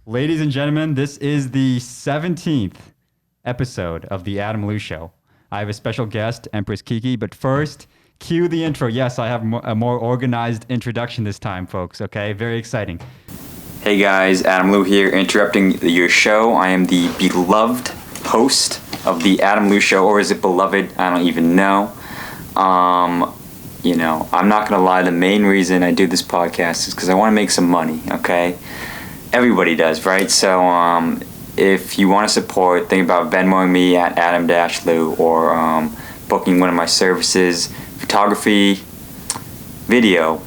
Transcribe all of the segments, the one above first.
Ladies and gentlemen, this is the 17th episode of The Adam Lou Show. I have a special guest, Empress Kiki, but first, cue the intro. Yes, I have a more organized introduction this time, folks, okay? Very exciting. Hey guys, Adam Lou here, interrupting your show. I am the beloved host of The Adam Lou Show, or is it beloved? I don't even know. I'm not gonna lie, the main reason I do this podcast is because I want to make some money, okay? Everybody does, right? So if you want to support, think about Venmoing me at Adam-Lou or booking one of my services, photography, video,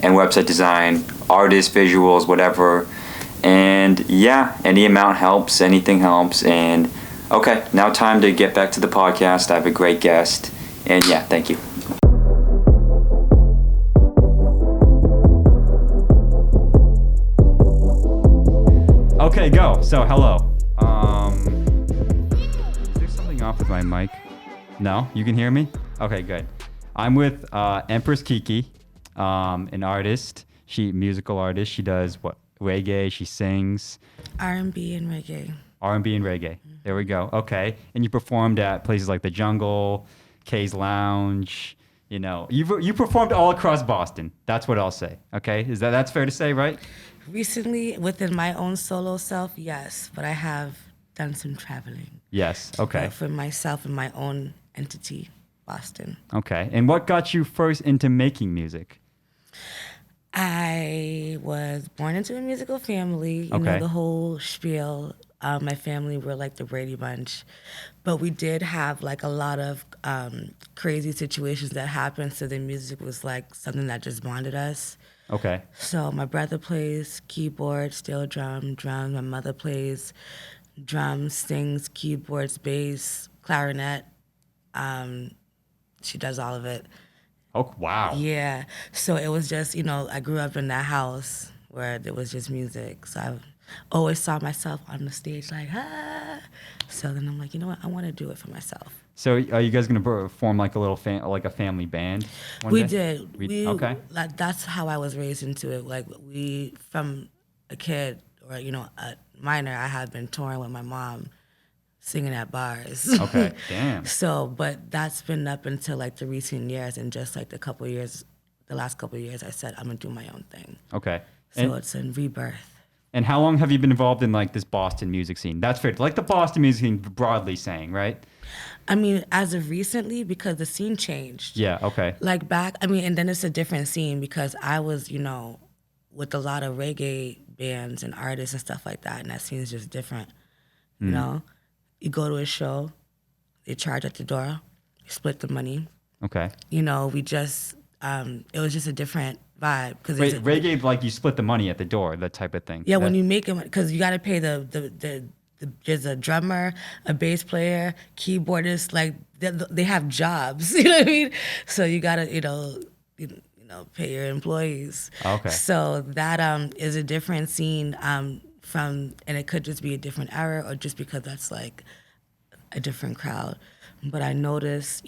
and website design, artists, visuals, whatever. And yeah, any amount helps, anything helps. And okay, now time to get back to the podcast. I have a great guest. And yeah, thank you. Okay, go. So, hello. Is there something off with my mic? No? You can hear me? Okay, good. I'm with Empress Kiki, an artist. Musical artist. She does what? Reggae. She sings. R&B and reggae. R&B and reggae. There we go. Okay. And you performed at places like The Jungle, Kay's Lounge. You know, you performed all across Boston. That's what I'll say. Okay. That's fair to say, right? Recently, within my own solo self, yes, but I have done some traveling. Yes. Okay. For myself and my own entity, Boston. Okay. And what got you first into making music? I was born into a musical family, you know, the whole spiel. My family were like the Brady Bunch, but we did have like a lot of crazy situations that happened, so the music was like something that just bonded us. Okay. So my brother plays keyboard, steel drums. My mother plays drums, sings, keyboards, bass, clarinet. She does all of it. Oh, wow. Yeah. So it was just, I grew up in that house where there was just music. So I always saw myself on the stage like, ah. So then I'm like, you know what? I want to do it for myself. So are you guys going to form like a little a family band one We day? did. Okay. Like, that's how I was raised into it. Like from a kid or, a minor, I had been touring with my mom singing at bars. Okay, damn. So, but that's been up until like the recent years, and just like the last couple of years, I said I'm gonna do my own thing. Okay. So it's in rebirth. And how long have you been involved in like this Boston music scene? That's fair. Like the Boston music scene, broadly saying, right? I mean, as of recently, because the scene changed. Yeah. Okay. Like and then it's a different scene because I was, with a lot of reggae bands and artists and stuff like that, and that scene is just different. You know, you go to a show, they charge at the door, you split the money. Okay. We just, it was just a different vibe. Wait, reggae, like you split the money at the door, that type of thing. Yeah, when you make them, because you got to pay there's a drummer, a bass player, keyboardist, like they have jobs, you know what I mean? So you got to, pay your employees. Okay. So that is a different scene and it could just be a different era or just because that's like a different crowd. But I noticed,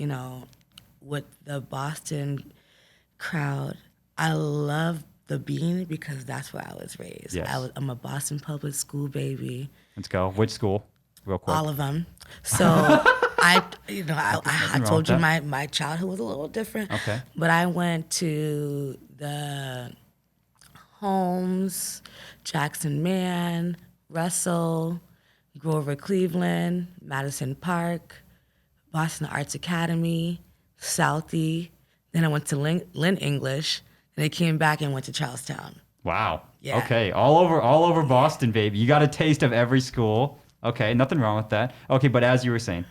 with the Boston crowd, I love the Bean because that's where I was raised. Yes. I'm a Boston public school baby. Let's go. Which school? Real quick. All of them. So I told you my childhood was a little different. Okay. But I went to the Holmes, Jackson Man, Russell, Grover Cleveland, Madison Park, Boston Arts Academy, Southie. Then I went to Lynn English. And I came back and went to Charlestown. Wow. Yeah. Okay. All over Boston, baby. You got a taste of every school. Okay. Nothing wrong with that. Okay. But as you were saying.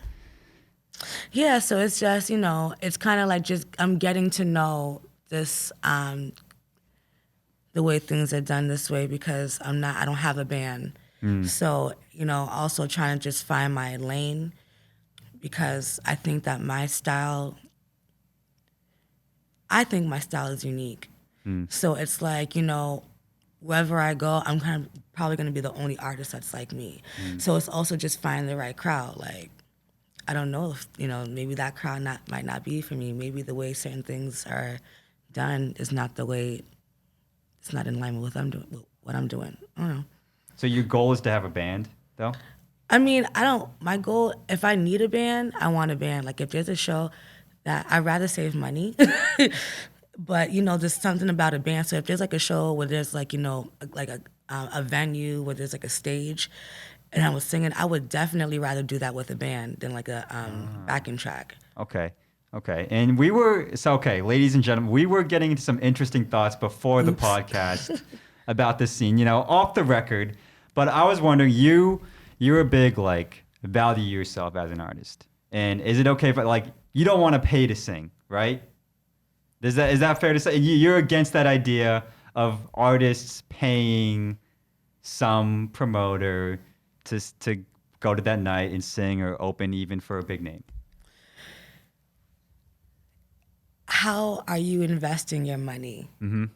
Yeah. So it's just, it's kind of like just, I'm getting to know this, the way things are done this way because I don't have a band. So, also trying to just find my lane because I think my style is unique. So it's like, wherever I go, I'm kind of probably going to be the only artist that's like me. So it's also just finding the right crowd. Like, I don't know if, maybe that crowd might not be for me. Maybe the way certain things are done is not the way, it's not in line with what I'm doing. I don't know. So your goal is to have a band, though? I mean, my goal, if I need a band, I want a band. Like if there's a show that I'd rather save money, but there's something about a band. So if there's like a show where there's like, like a venue where there's like a stage and I was singing, I would definitely rather do that with a band than like a backing track. Okay. Okay. And ladies and gentlemen, we were getting into some interesting thoughts before the podcast about this scene, off the record. But I was wondering, you're a big, like, value yourself as an artist. And is it okay if, like, you don't want to pay to sing, right? Is that fair to say? You're against that idea of artists paying some promoter to go to that night and sing or open even for a big name? How are you investing your money? Mm-hmm.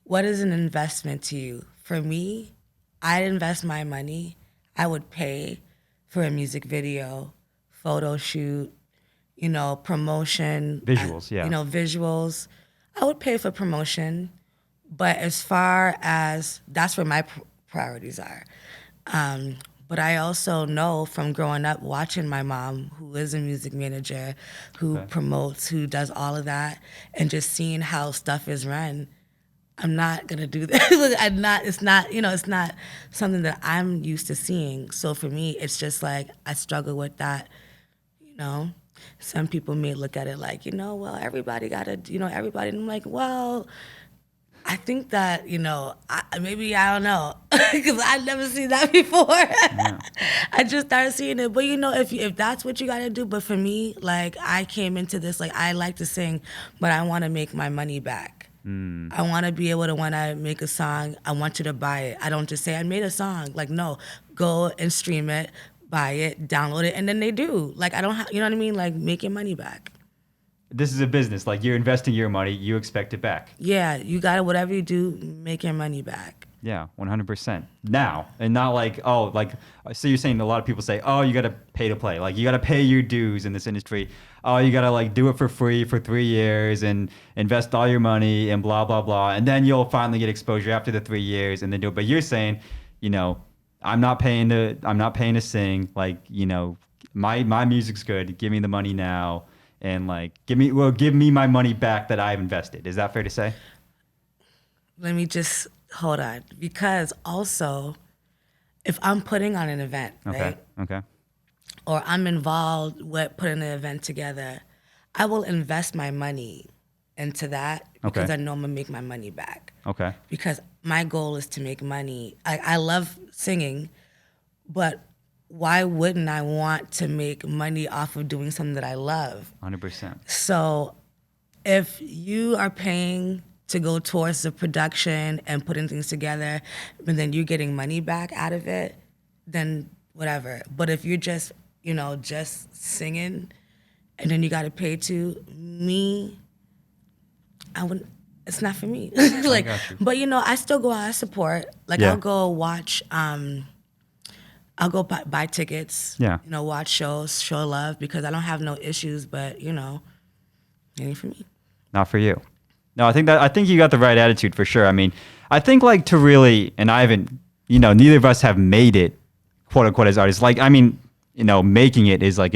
What is an investment to you? For me, I'd invest my money. I would pay for a music video, photo shoot, promotion. Visuals, yeah. Visuals. I would pay for promotion, but as far as that's where my priorities are. But I also know from growing up watching my mom, who is a music manager, who promotes, who does all of that, and just seeing how stuff is run. I'm not gonna do that. It's not something that I'm used to seeing. So for me, it's just like I struggle with that. Some people may look at it like, well, everybody gotta, everybody. And I'm like, well, I think that, maybe I don't know, because I've never seen that before. Yeah. I just started seeing it. But, if that's what you got to do. But for me, like, I came into this, like, I like to sing, but I want to make my money back. I want to be able to, when I make a song, I want you to buy it. I don't just say, I made a song. Like, no, go and stream it, buy it, download it, and then they do. Like, I don't have, you know what I mean? Like, make your money back. This is a business. Like, you're investing your money, you expect it back. Yeah, you got to, whatever you do, make your money back. Yeah, 100%. Now, and not like, so you're saying a lot of people say, you got to pay to play. Like, you got to pay your dues in this industry. You got to, like, do it for free for 3 years and invest all your money and blah, blah, blah. And then you'll finally get exposure after the 3 years and then do it. But you're saying, I'm not paying to sing. Like, my music's good. Give me the money now. And like, give me my money back that I've invested. Is that fair to say? Let me just hold on, because also, if I'm putting on an event, right? Okay. Or I'm involved with putting an event together, I will invest my money into that because I know I'm gonna make my money back. Okay. Because my goal is to make money. I love singing, but why wouldn't I want to make money off of doing something that I love? 100%. So if you are paying to go towards the production and putting things together, and then you're getting money back out of it, then whatever. But if you're just, just singing and then you got to pay to me, I wouldn't. It's not for me. Like, but I still go out, I support. Like, I'll go watch. I'll go buy tickets, watch shows, show love, because I don't have no issues, but, it ain't for me. Not for you. No, I think you got the right attitude for sure. I mean, I think like to really, and I haven't, neither of us have made it, quote unquote, as artists. Like, I mean, making it is like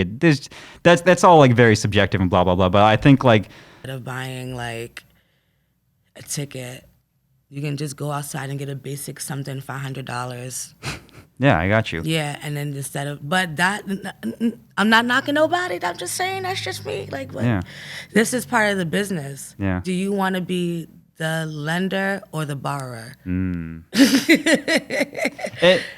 that's all like very subjective and blah, blah, blah. But I think like, instead of buying like a ticket, you can just go outside and get a basic something, $500. Yeah, I got you. Yeah, and then but that, I'm not knocking nobody. I'm just saying that's just me. Like, what? Yeah. This is part of the business. Yeah. Do you want to be the lender or the borrower? And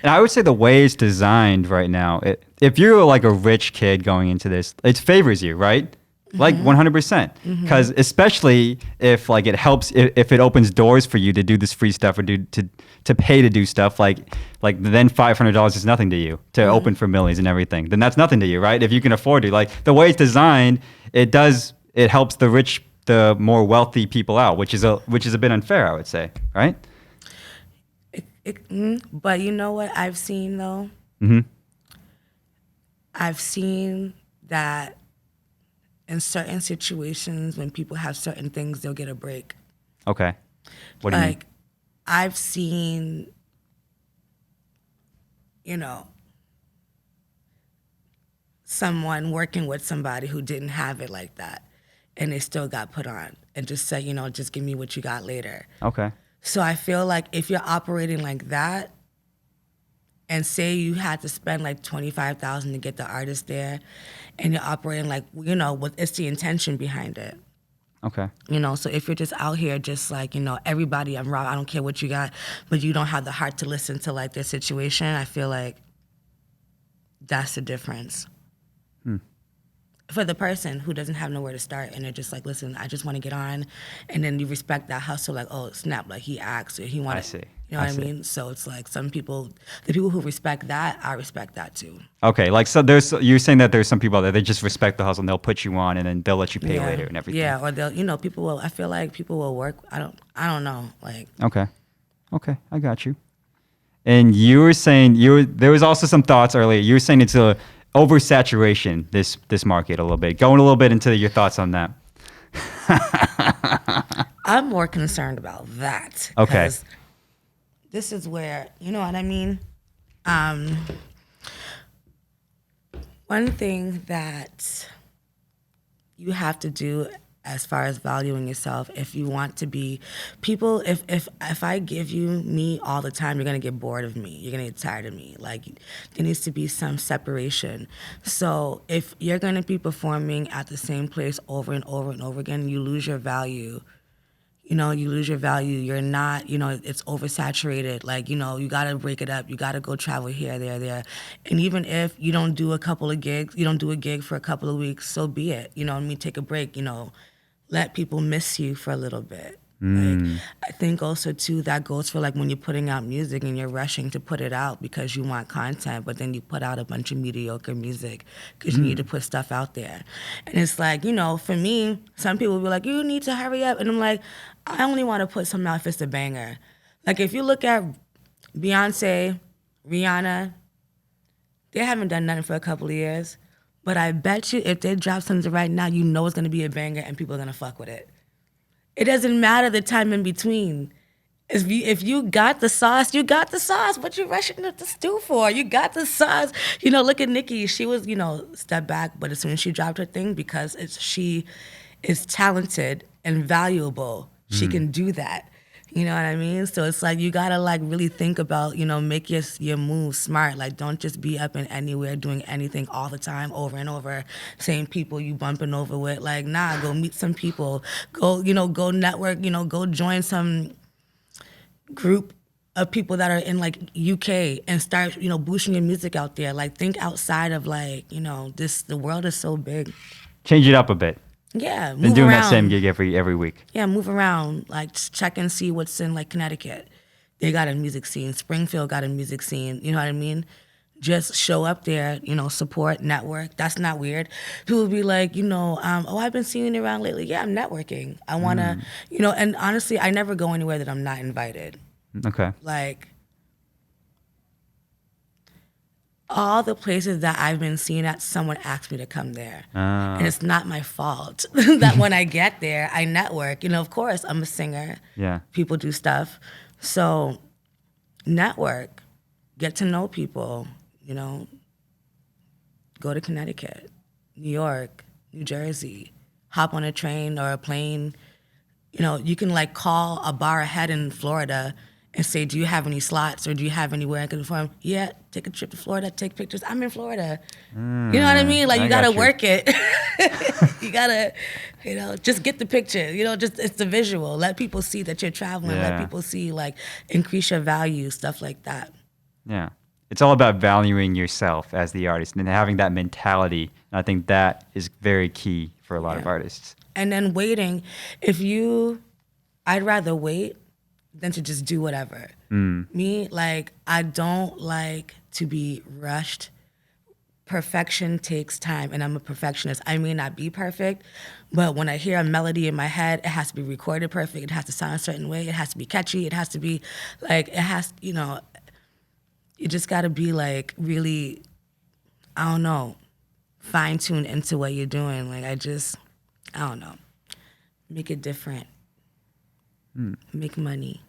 I would say the way it's designed right now, if you're like a rich kid going into this, it favors you, right? Like 100%, because especially if like it helps, if it opens doors for you to do this free stuff or to pay to do stuff, like then $500 is nothing to you to open for millions and everything. Then that's nothing to you, right? If you can afford to, like the way it's designed, it helps the rich, the more wealthy people out, which is a bit unfair, I would say, right? But you know what I've seen though? I've seen that in certain situations, when people have certain things, they'll get a break. Okay. What do you mean? I've seen you know, someone working with somebody who didn't have it like that and they still got put on and just said, just give me what you got later. Okay. So I feel like if you're operating like that and say you had to spend like $25,000 to get the artist there and you're operating like, it's the intention behind it. Okay. So if you're just out here just like, everybody, I'm raw, I don't care what you got, but you don't have the heart to listen to like their situation, I feel like that's the difference. For the person who doesn't have nowhere to start and they're just like, listen, I just want to get on, and then you respect that hustle, like, oh snap, like he asked or he wanted. I see. You know what I mean? So it's like some people, the people who respect that, I respect that too. Okay, like so you're saying that there's some people that they just respect the hustle and they'll put you on and then they'll let you pay later and everything. Yeah, or they'll, people will. I feel like people will work. I don't know, like. Okay, I got you. And you were saying there was also some thoughts earlier. You were saying it's a oversaturation, this market a little bit. Going a little bit into your thoughts on that. I'm more concerned about that. Okay. This is where, you know what I mean? One thing that you have to do as far as valuing yourself, if you want to be people, if I give you me all the time, you're gonna get bored of me. You're gonna get tired of me. Like, there needs to be some separation. So if you're gonna be performing at the same place over and over and over again, you lose your value. You lose your value. You're not, it's oversaturated. Like, you got to break it up. You got to go travel here, there. And even if you don't do a couple of gigs, you don't do a gig for a couple of weeks, so be it. Take a break, let people miss you for a little bit. Like, I think also, too, that goes for, like, when you're putting out music and you're rushing to put it out because you want content, but then you put out a bunch of mediocre music because you need to put stuff out there. And it's like, for me, some people will be like, you need to hurry up. And I'm like, I only want to put something out if it's a banger. Like, if you look at Beyonce, Rihanna, they haven't done nothing for a couple of years. But I bet you if they drop something right now, it's going to be a banger and people are going to fuck with it. It doesn't matter the time in between. If you got the sauce, you got the sauce. What you rushing to the stew for? You got the sauce. Look at Nicki. She was, step back, but as soon as she dropped her thing, because she is talented and valuable, she can do that. You know what I mean? So it's like you gotta like really think about, make your moves smart. Like, don't just be up and anywhere doing anything all the time, over and over, same people you bumping over with. Like, nah, go meet some people. Go, go network. Go join some group of people that are in like UK and start, boosting your music out there. Like, think outside of like, the world is so big. Change it up a bit. Yeah, move Been doing around. that same gig every week. Yeah, move around. Like, check and see what's in like Connecticut. They got a music scene. Springfield got a music scene. You know what I mean? Just show up there. Support, network. That's not weird. People be like, oh, I've been seeing you around lately. Yeah, I'm networking. I wanna, and honestly, I never go anywhere that I'm not invited. Okay. Like, all the places that I've been seen at, someone asked me to come there. And it's not my fault that when I get there, I network. Of course, I'm a singer. Yeah. People do stuff. So network, get to know people, go to Connecticut, New York, New Jersey, hop on a train or a plane. You can like call a bar ahead in Florida and say, do you have any slots or do you have anywhere I can perform? Yeah, take a trip to Florida, take pictures. I'm in Florida. You know what I mean? Like, you gotta work it. You gotta, just get the picture. It's the visual. Let people see that you're traveling. Yeah. Let people see, like, increase your value, stuff like that. Yeah. It's all about valuing yourself as the artist and having that mentality. And I think that is very key for a lot of artists. And then waiting. I'd rather wait than to just do whatever. Me, like, I don't like to be rushed. Perfection takes time, and I'm a perfectionist. I may not be perfect, but when I hear a melody in my head, it has to be recorded perfect. It has to sound a certain way. It has to be catchy. It has to be, like, you just got to be, like, really, I don't know, fine-tuned into what you're doing. Like, I don't know. Make it different. Make money.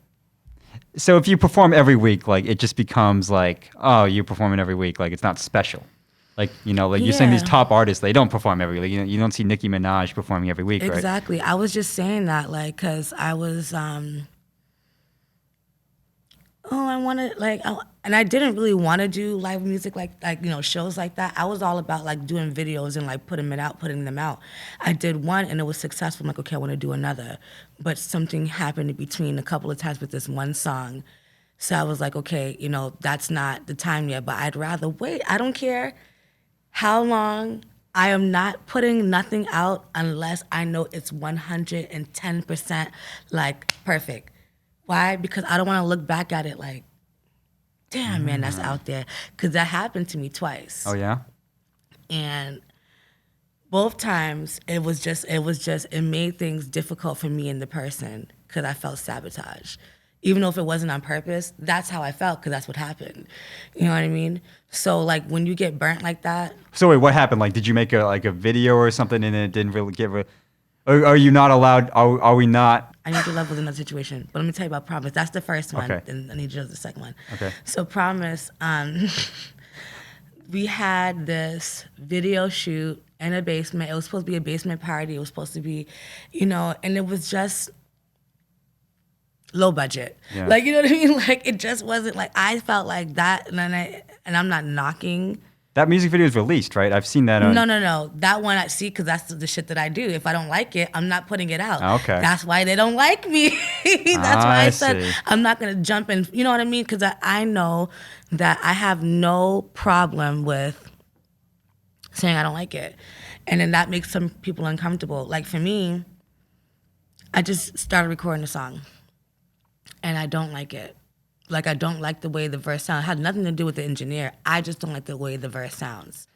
So if you perform every week, like it just becomes like, oh, you're performing every week. Like it's not special. Like, like you're saying these Yeah. top artists, they don't perform every week. You don't see Nicki Minaj performing every week, right? Exactly. I was just saying that, like, because I was, I wanted, like, and I didn't really want to do live music like, shows like that. I was all about, like, doing videos and, like, putting them out. I did one and it was successful. I'm like, okay, I want to do another. But something happened in between a couple of times with this one song. So I was like, okay, that's not the time yet, but I'd rather wait. I don't care how long. I am not putting nothing out unless I know it's 110% like perfect. Why? Because I don't want to look back at it like, damn, man, that's out there. Because that happened to me twice. Oh yeah. And both times it made things difficult for me and the person because I felt sabotaged. Even though if it wasn't on purpose, that's how I felt because that's what happened. You know what I mean? So like when you get burnt like that. So wait, what happened? Like, did you make a video or something and it didn't really get? Are you not allowed? Are we not? I need your love with another situation. But let me tell you about Promise. That's the first one. Okay. And I need you to know the second one. Okay. So Promise, we had this video shoot in a basement. It was supposed to be a basement party. It was supposed to be, and it was just low budget. Yeah. Like, you know what I mean? Like, it just wasn't like, I felt like that. And I'm not knocking. That music video is released, right? I've seen that on. No. That one I see because that's the shit that I do. If I don't like it, I'm not putting it out. Okay. That's why they don't like me. That's why I said see. I'm not going to jump in. You know what I mean? Because I know that I have no problem with saying I don't like it. And then that makes some people uncomfortable. Like for me, I just started recording a song and I don't like it. Like, I don't like the way the verse sounds. It had nothing to do with the engineer. I just don't like the way the verse sounds.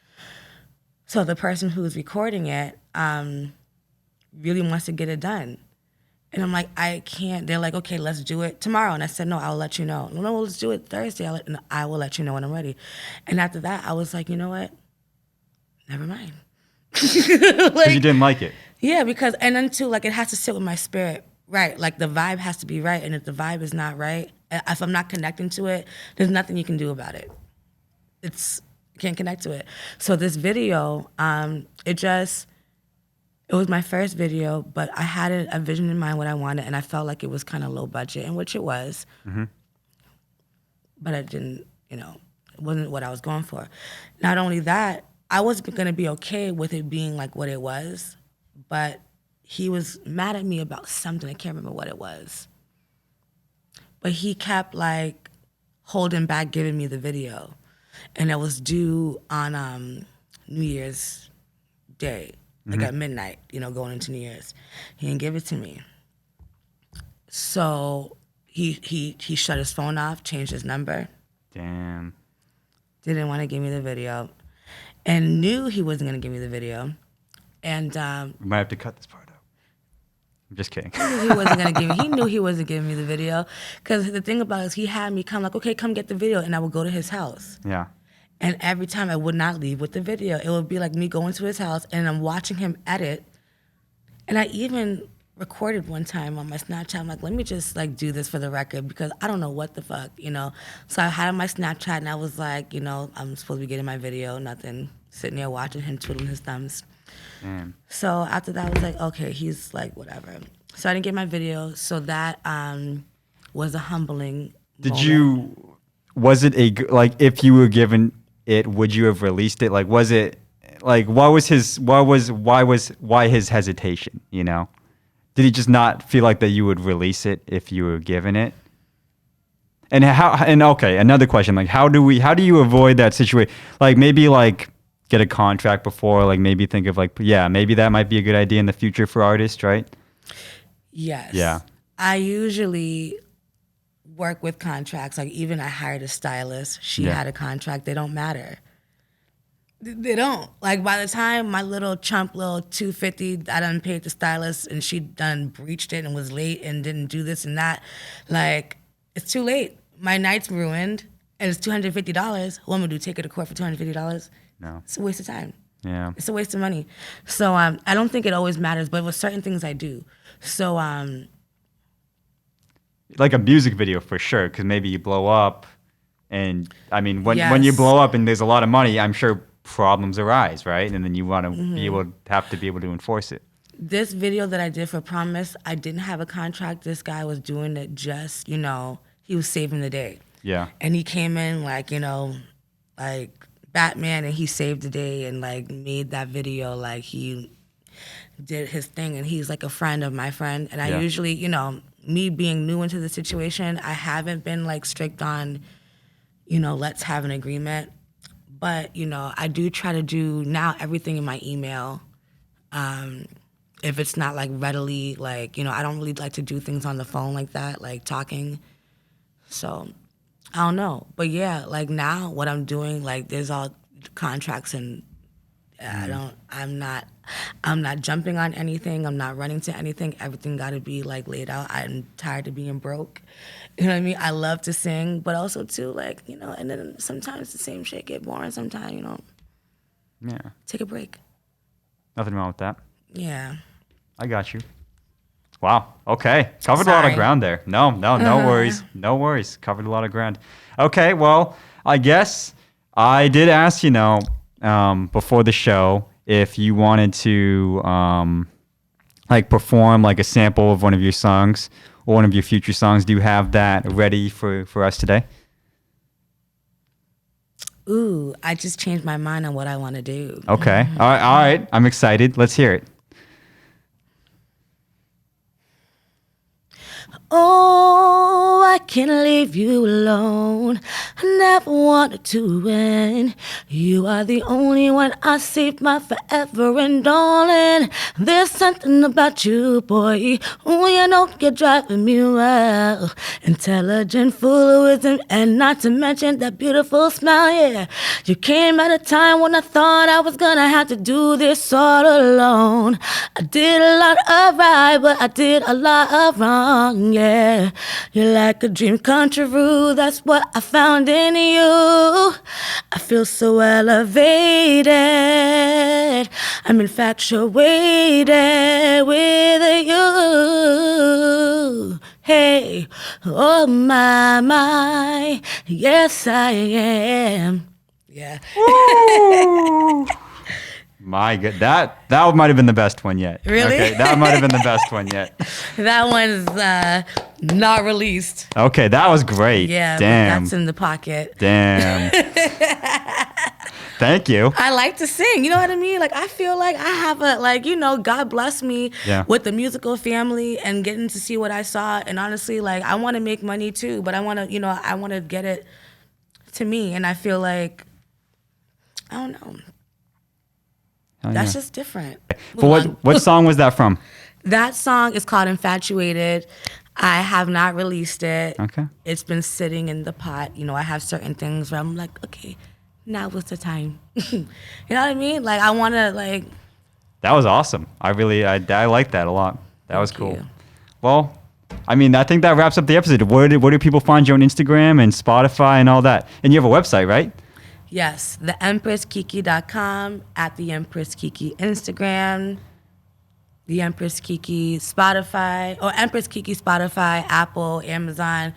So the person who's recording it really wants to get it done. And I'm like, I can't. They're like, okay, let's do it tomorrow. And I said, no, I'll let you know. No, let's do it Thursday. I will let you know when I'm ready. And after that, I was like, you know what? Never mind. Because you didn't like it. Yeah, because, and then too, like, it has to sit with my spirit. Right, like the vibe has to be right, and if the vibe is not right, if I'm not connecting to it, there's nothing you can do about it. You can't connect to it. So this video, it was my first video, but I had a vision in mind what I wanted, and I felt like it was kind of low budget, and which it was. Mm-hmm. But it didn't, it wasn't what I was going for. Not only that, I wasn't gonna be okay with it being like what it was, but he was mad at me about something. I can't remember what it was. But he kept like holding back giving me the video. And it was due on New Year's Day, like at midnight, going into New Year's. He didn't give it to me. So he shut his phone off, changed his number. Damn. Didn't want to give me the video. And knew he wasn't going to give me the video. And We might have to cut this part out. I'm just kidding. He knew he wasn't giving me the video. Because the thing about it is he had me come like, okay, come get the video. And I would go to his house. Yeah. And every time I would not leave with the video. It would be like me going to his house and I'm watching him edit. And I even recorded one time on my Snapchat. I'm like, let me just like do this for the record because I don't know what the fuck, So I had on my Snapchat and I was like, I'm supposed to be getting my video, nothing. Sitting there watching him twiddling his thumbs. Damn. So after that, I was like, okay, he's like, whatever. So I didn't get my video. So that was a humbling moment. Was it if you were given it, would you have released it? Like, was it, like, why his hesitation, Did he just not feel like that you would release it if you were given it? And okay, another question, like, how do you avoid that situation? Like, maybe like, get a contract before, like maybe think of like, yeah, maybe that might be a good idea in the future for artists, right? Yes. Yeah. I usually work with contracts. Like even I hired a stylist. She had a contract. They don't matter. They don't. Like by the time my little chump little $250, I done paid the stylist and she done breached it and was late and didn't do this and that. Like it's too late. My night's ruined and it's $250. What am I gonna do? Take her to court for $250? No. It's a waste of time. Yeah. It's a waste of money. So I don't think it always matters, but with certain things I do. So like a music video for sure, because maybe you blow up, and I mean when you Yes. blow up and there's a lot of money, I'm sure problems arise, right? And then you want to be able to enforce it. This video that I did for Promise, I didn't have a contract. This guy was doing it just, he was saving the day. Yeah. And he came in like, like Batman, and he saved the day and like made that video. Like he did his thing, and he's like a friend of my friend. And I usually, me being new into the situation, I haven't been like strict on, let's have an agreement. But, I do try to do now everything in my email. If it's not like readily, like, I don't really like to do things on the phone like that, like talking. So I don't know. But yeah, like now what I'm doing, like there's all contracts, and I'm not jumping on anything. I'm not running to anything. Everything got to be like laid out. I'm tired of being broke. You know what I mean? I love to sing, but also too, like, and then sometimes the same shit get boring sometimes, Yeah. Take a break. Nothing wrong with that. Yeah. I got you. Wow. Okay. Covered a lot of Sorry. ground there. No worries. No worries. Covered a lot of ground. Okay. Well, I guess I did ask, before the show if you wanted to like perform like a sample of one of your songs or one of your future songs. Do you have that ready for us today? Ooh, I just changed my mind on what I want to do. Okay. All right. I'm excited. Let's hear it. Oh, I can't leave you alone. I never wanted to end. You are the only one I see my forever, and darling, there's something about you, boy. Oh, you're driving me wild. Intelligent, full of wisdom, and not to mention that beautiful smile, yeah. You came at a time when I thought I was gonna have to do this all alone. I did a lot of right, but I did a lot of wrong, yeah. You're like a dream come true, that's what I found in you. I feel so elevated, I'm infatuated with you. Hey, oh my, yes I am. Yeah. My good. That might have been the best one yet. Really? Okay, that might have been the best one yet. That one's not released. Okay, that was great. Yeah, Damn. but that's in the pocket. Damn. Thank you. I like to sing, you know what I mean? Like, I feel like I have God bless me with the musical family and getting to see what I saw. And honestly, like, I want to make money too, but I want to get it to me. And I feel like, I don't know. That's just different. But what song was that from? That song is called Infatuated. I have not released it. Okay. It's been sitting in the pot. I have certain things where I'm like, okay, now was the time. You know what I mean? Like, I want to, like... That was awesome. I like that a lot. That was cool. you. Well, I mean, I think that wraps up the episode. Where do people find you on Instagram and Spotify and all that? And you have a website, right? Yes, the EmpressKiki.com, at the Empress Kiki Instagram, the Empress Kiki Spotify, or Empress Kiki Spotify, Apple, Amazon.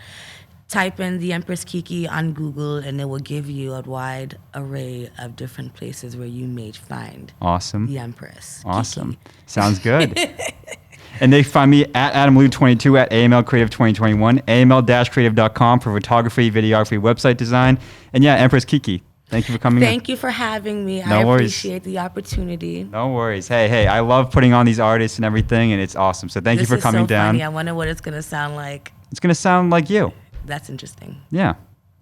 Type in the Empress Kiki on Google, and it will give you a wide array of different places where you may find Awesome. the Empress. Awesome. Sounds good. And they find me at AdamLou22 at AML Creative 2021, AML-creative.com for photography, videography, website design. And yeah, Empress Kiki. Thank you for coming in. Thank you for having me. No I worries. appreciate the opportunity. No worries. Hey, I love putting on these artists and everything, and it's awesome. So thank you for coming This is so down. funny. I wonder what it's going to sound like. It's going to sound like you. That's interesting. Yeah.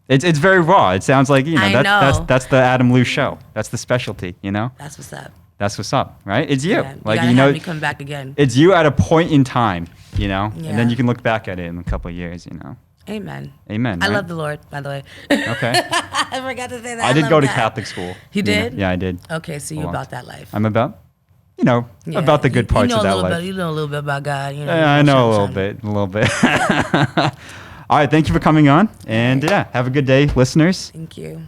It's very raw. It sounds like, I know. that's the Adam Lou show. That's the specialty, That's what's up. That's what's up, right? It's you. Yeah, you gotta have me come back again. It's you at a point in time, and Yeah. then you can look back at it in a couple of years, Amen. Amen. I right? love the Lord, by the way. Okay. I forgot to say that. I did love go to that. Catholic school. You did? Yeah, I did. Okay, so you're about that life. I'm about, Yeah. about the good parts you know of that a little life. Bit, you know a little bit about God. I know a little bit. All right, thank you for coming on. And yeah, have a good day, listeners. Thank you.